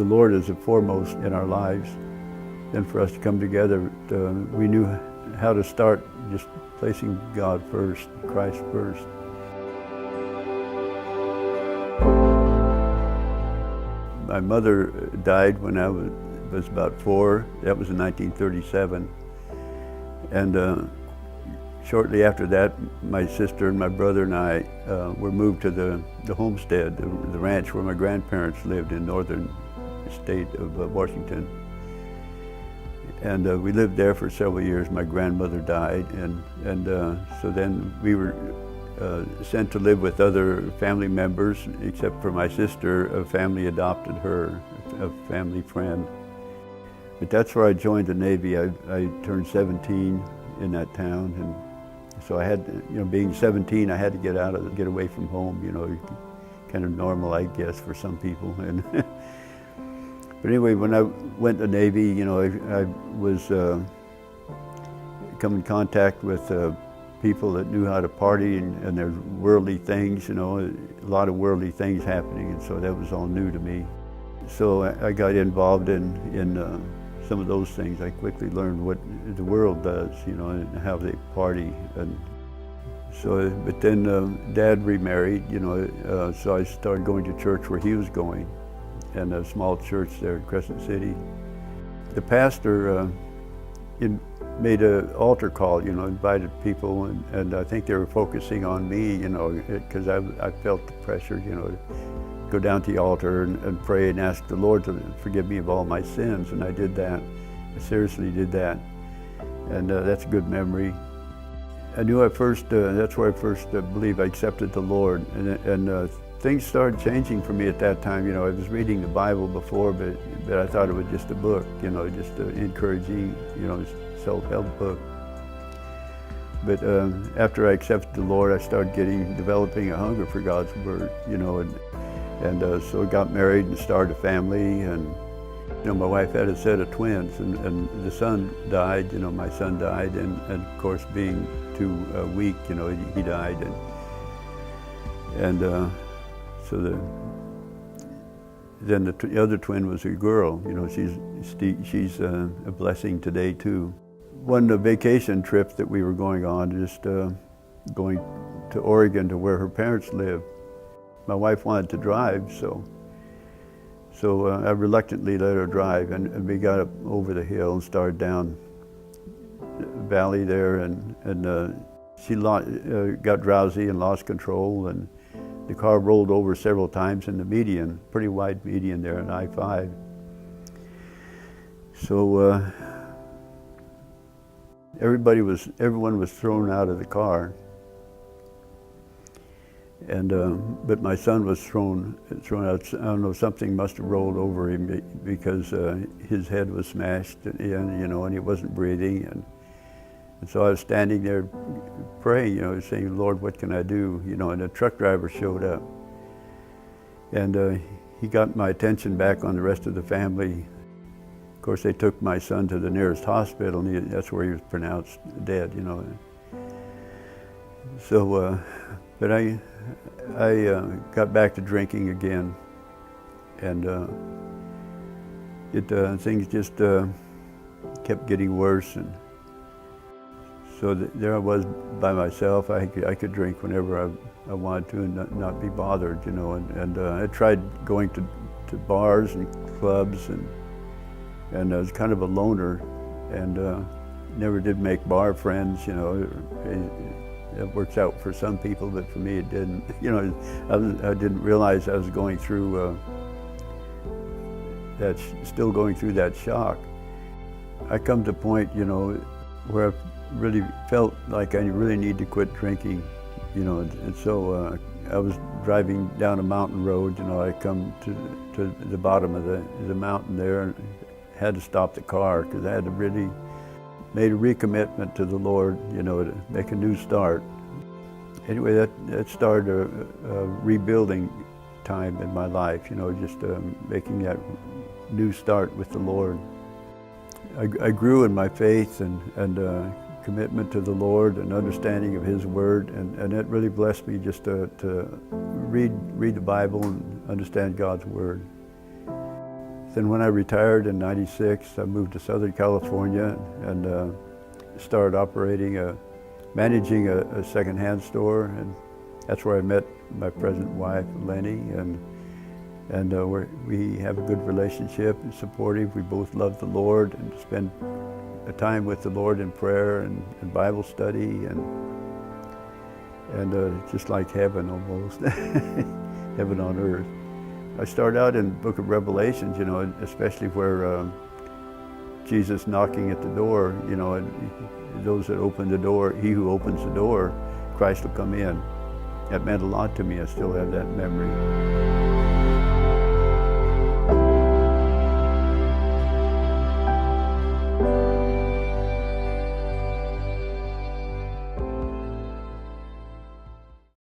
the Lord is the foremost in our lives. Then for us to come together, we knew how to start just placing God first, Christ first. My mother died when I was about 4. That was in 1937. And shortly after that, my sister and my brother and I were moved to the homestead, the ranch where my grandparents lived in northern state of Washington. And we lived there for several years. My grandmother died, and so then we were sent to live with other family members, except for my sister. A family adopted her, a family friend. But that's where I joined the Navy. I turned 17 in that town, and so I had, being 17, I had to get away from home. Kind of normal, I guess, for some people. And but anyway, when I went to the Navy, I was come in contact with people that knew how to party, and there's worldly things, a lot of worldly things happening, and so that was all new to me. So I got involved in some of those things. I quickly learned what the world does, and how they party. And so, but then Dad remarried, so I started going to church where he was going, and a small church there in Crescent City. The pastor made an altar call, invited people, and I think they were focusing on me, because I felt the pressure, to go down to the altar and pray and ask the Lord to forgive me of all my sins, and I did that. I seriously did that, and that's a good memory. I knew that's where I first believed I accepted the Lord, and things started changing for me at that time. I was reading the Bible before, but I thought it was just a book, just an encouraging, self-help book. But after I accepted the Lord, I started developing a hunger for God's Word, and so I got married and started a family, and my wife had a set of twins, and the son died, my son died, and of course being too weak, he died, and so then the other twin was a girl, she's a blessing today too. One vacation trip that we were going on, just going to Oregon to where her parents lived. My wife wanted to drive, so I reluctantly let her drive, and we got up over the hill and started down the valley there, and she got drowsy and lost control, and the car rolled over several times in the median, pretty wide median there on I-5. So everyone was thrown out of the car, and but my son was thrown out. I don't know, something must have rolled over him because his head was smashed, and he wasn't breathing, and so I was standing there praying, saying, Lord, what can I do? And a truck driver showed up, and he got my attention back on the rest of the family. Of course, they took my son to the nearest hospital, and that's where he was pronounced dead, So, but I got back to drinking again, and things just kept getting worse, and so there I was by myself. I could drink whenever I wanted to and not be bothered, and I tried going to bars and clubs, and I was kind of a loner, and never did make bar friends, It works out for some people, but for me it didn't. I didn't realize I was going through still going through that shock. I come to a point, where I really felt like I really need to quit drinking, and so I was driving down a mountain road. I come to the bottom of the mountain there, and had to stop the car because I had to really made a recommitment to the Lord, to make a new start. Anyway, that started a rebuilding time in my life, just making that new start with the Lord. I grew in my faith and commitment to the Lord and understanding of His Word, and it really blessed me just to read the Bible and understand God's Word. Then when I retired in '96, I moved to Southern California and started managing a secondhand store, and that's where I met my present wife, Lenny, and we have a good relationship and supportive. We both love the Lord and spend a time with the Lord in prayer and Bible study, and just like heaven almost, heaven on earth. I start out in the book of Revelations, you know, especially where Jesus knocking at the door, you know, and those that open the door, he who opens the door, Christ will come in. That meant a lot to me. I still have that memory.